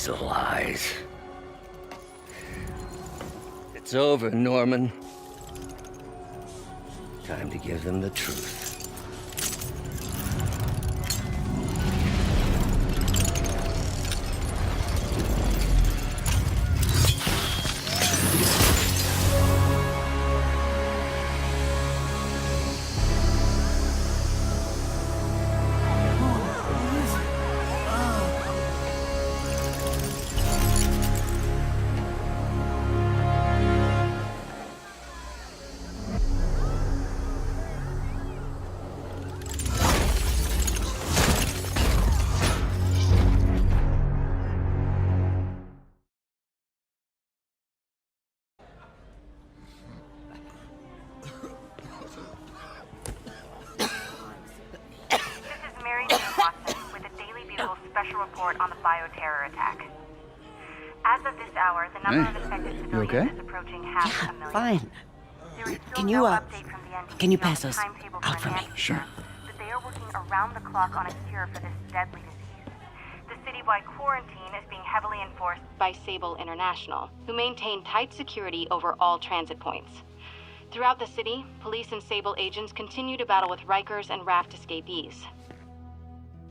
bunch of lies. It's over, Norman. Time to give them the truth. Special report on the bioterror attack. As of this hour, the number of affected civilians is approaching half a million. Fine. There is still Can you, no update from the NTC can you on pass the those timetable out for me? an Sure. antiserum, but they are working around the clock on a cure for this deadly disease. The citywide quarantine is being heavily enforced by Sable International, who maintain tight security over all transit points. Throughout the city, police and Sable agents continue to battle with Rikers and Raft escapees.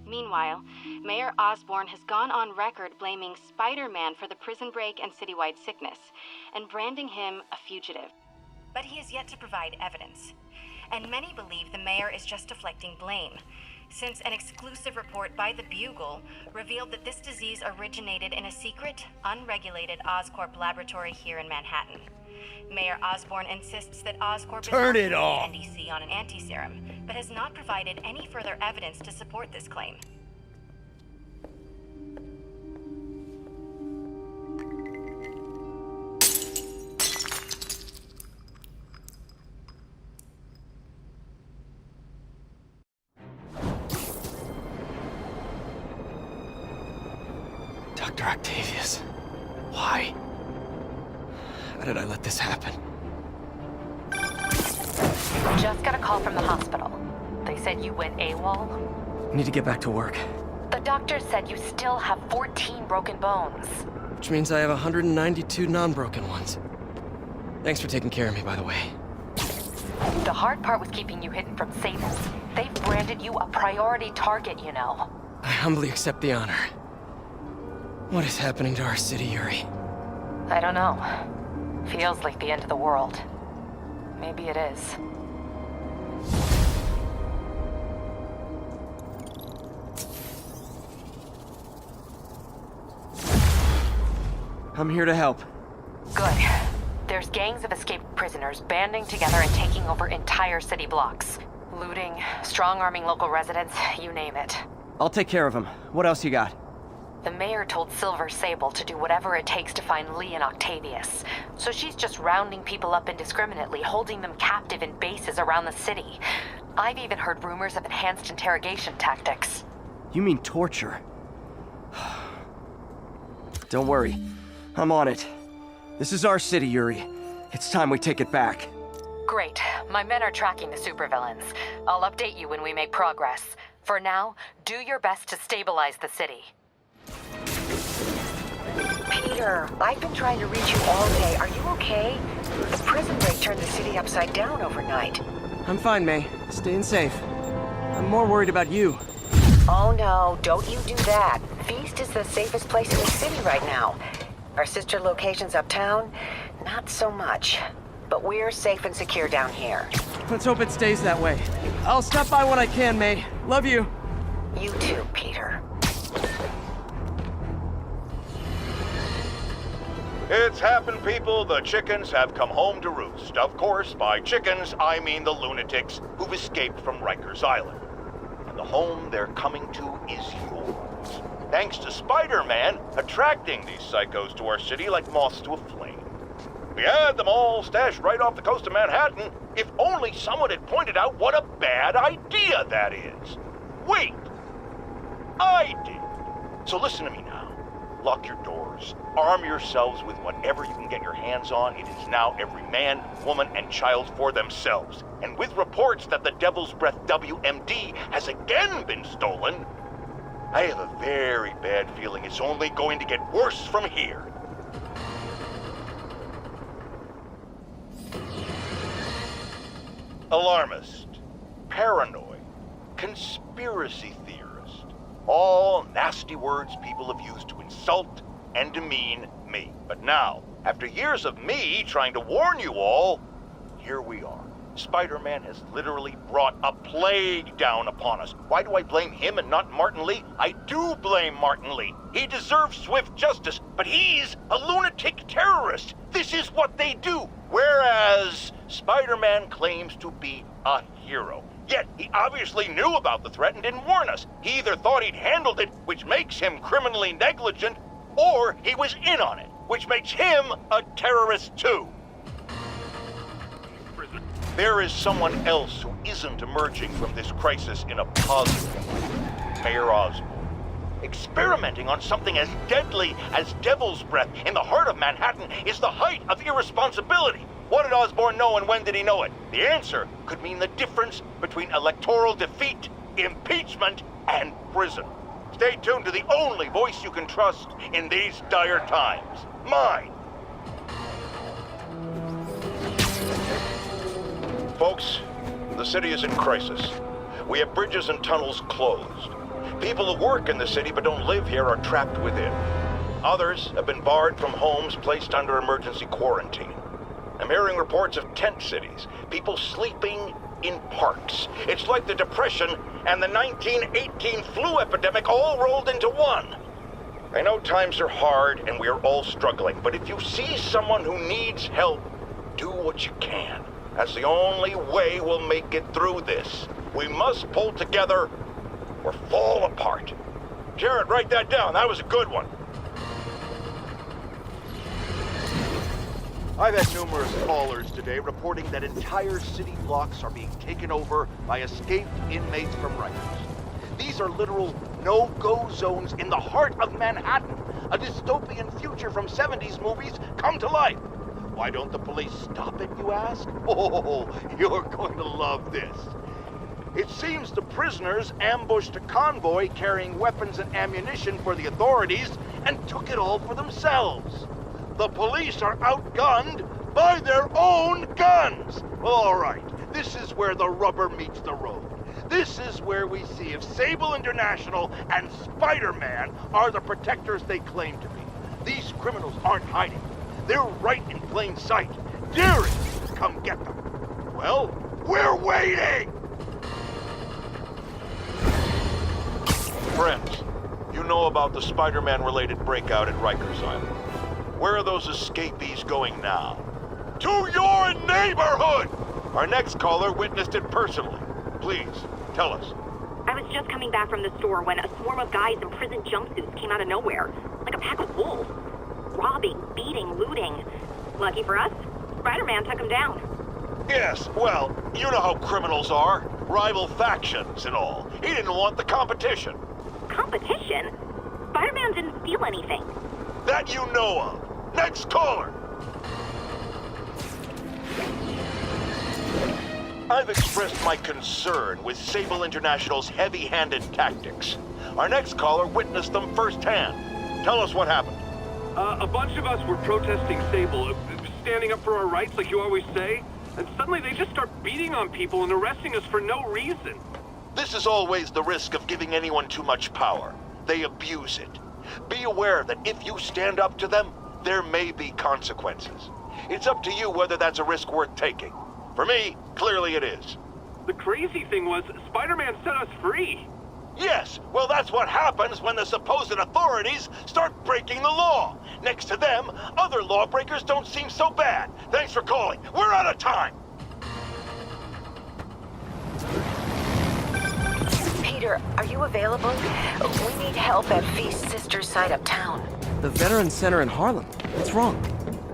Meanwhile, Mayor Osborn has gone on record blaming Spider-Man for the prison break and citywide sickness, and branding him a fugitive. But he has yet to provide evidence. And many believe the mayor is just deflecting blame, since an exclusive report by the Bugle revealed that this disease originated in a secret, unregulated Oscorp laboratory here in Manhattan. Mayor Osborn insists that Oscorp is working with the NDC on an antiserum, but has not provided any further evidence to support this claim. Dr. Octavius, why? How did I let this happen? Just got a call from the hospital. They said you went AWOL. I need to get back to work. The doctor said you still have 14 broken bones. Which means I have 192 non-broken ones. Thanks for taking care of me, by the way. The hard part was keeping you hidden from Sable. They've branded you a priority target, you know. I humbly accept the honor. What is happening to our city, Yuri? I don't know. Feels like the end of the world. Maybe it is. I'm here to help. Good. There's gangs of escaped prisoners banding together and taking over entire city blocks. Looting, strong-arming local residents, you name it. I'll take care of them. What else you got? The mayor told Silver Sable to do whatever it takes to find Lee and Octavius. So she's just rounding people up indiscriminately, holding them captive in bases around the city. I've even heard rumors of enhanced interrogation tactics. You mean torture? Don't worry. I'm on it. This is our city, Yuri. It's time we take it back. Great. My men are tracking the supervillains. I'll update you when we make progress. For now, do your best to stabilize the city. Peter, I've been trying to reach you all day. Are you okay? The prison break turned the city upside down overnight. I'm fine, May. Staying safe. I'm more worried about you. Oh no, don't you do that. Feast is the safest place in the city right now. Our sister locations uptown, not so much. But we're safe and secure down here. Let's hope it stays that way. I'll stop by when I can, May. Love you. You too, Peter. It's happened, people. The chickens have come home to roost. Of course, by chickens, I mean the lunatics who've escaped from Rikers Island. And the home they're coming to is yours. Thanks to Spider-Man attracting these psychos to our city like moths to a flame. We had them all stashed right off the coast of Manhattan, if only someone had pointed out what a bad idea that is. Wait! I did. So listen to me now. Lock your doors. Arm yourselves with whatever you can get your hands on. It is now every man, woman, and child for themselves. And with reports that the Devil's Breath WMD has again been stolen, I have a very bad feeling it's only going to get worse from here. Alarmist, paranoid, conspiracy theorist. All nasty words people have used to insult and demean me. But now, after years of me trying to warn you all, here we are. Spider-Man has literally brought a plague down upon us. Why do I blame him and not Martin Lee? I do blame Martin Lee. He deserves swift justice, but he's a lunatic terrorist. This is what they do. Whereas Spider-Man claims to be a hero. Yet he obviously knew about the threat and didn't warn us. He either thought he'd handled it, which makes him criminally negligent, or he was in on it, which makes him a terrorist too. There is someone else who isn't emerging from this crisis in a positive way. Mayor Osborn. Experimenting on something as deadly as Devil's Breath in the heart of Manhattan is the height of irresponsibility. What did Osborn know and when did he know it? The answer could mean the difference between electoral defeat, impeachment, and prison. Stay tuned to the only voice you can trust in these dire times. Mine. Folks, the city is in crisis. We have bridges and tunnels closed. People who work in the city but don't live here are trapped within. Others have been barred from homes, placed under emergency quarantine. I'm hearing reports of tent cities, people sleeping in parks. It's like the Depression and the 1918 flu epidemic all rolled into one. I know times are hard and we are all struggling, but if you see someone who needs help, do what you can. That's the only way we'll make it through this. We must pull together or fall apart. Jared, write that down. That was a good one. I've had numerous callers today reporting that entire city blocks are being taken over by escaped inmates from Rikers. These are literal no-go zones in the heart of Manhattan. A dystopian future from 70s movies come to life. Why don't the police stop it, you ask? Oh, you're going to love this. It seems the prisoners ambushed a convoy carrying weapons and ammunition for the authorities and took it all for themselves. The police are outgunned by their own guns. Well, all right, this is where the rubber meets the road. This is where we see if Sable International and Spider-Man are the protectors they claim to be. These criminals aren't hiding. They're right in plain sight, daring to come get them. Well, we're waiting! Friends, you know about the Spider-Man-related breakout at Rikers Island. Where are those escapees going now? To your neighborhood! Our next caller witnessed it personally. Please, tell us. I was just coming back from the store when a swarm of guys in prison jumpsuits came out of nowhere, like a pack of wolves. Robbing, beating, looting. Lucky for us, Spider-Man took him down. Yes, well, you know how criminals are. Rival factions and all. He didn't want the competition. Competition? Spider-Man didn't steal anything. That you know of. Next caller! I've expressed my concern with Sable International's heavy-handed tactics. Our next caller witnessed them firsthand. Tell us what happened. A bunch of us were protesting Sable, standing up for our rights like you always say, and suddenly they just start beating on people and arresting us for no reason. This is always the risk of giving anyone too much power. They abuse it. Be aware that if you stand up to them, there may be consequences. It's up to you whether that's a risk worth taking. For me, clearly it is. The crazy thing was, Spider-Man set us free. Yes, well that's what happens when the supposed authorities start breaking the law. Next to them, other lawbreakers don't seem so bad. Thanks for calling. We're out of time. Peter, are you available? We need help at Feast's sister's site uptown. The Veterans Center in Harlem. What's wrong?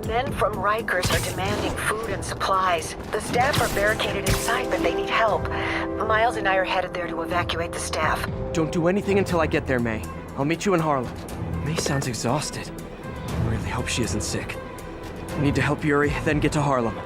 Men from Rikers are demanding food and supplies. The staff are barricaded inside, but they need help. Miles and I are headed there to evacuate the staff. Don't do anything until I get there, May. I'll meet you in Harlem. May sounds exhausted. I really hope she isn't sick. I need to help Yuri, then get to Harlem.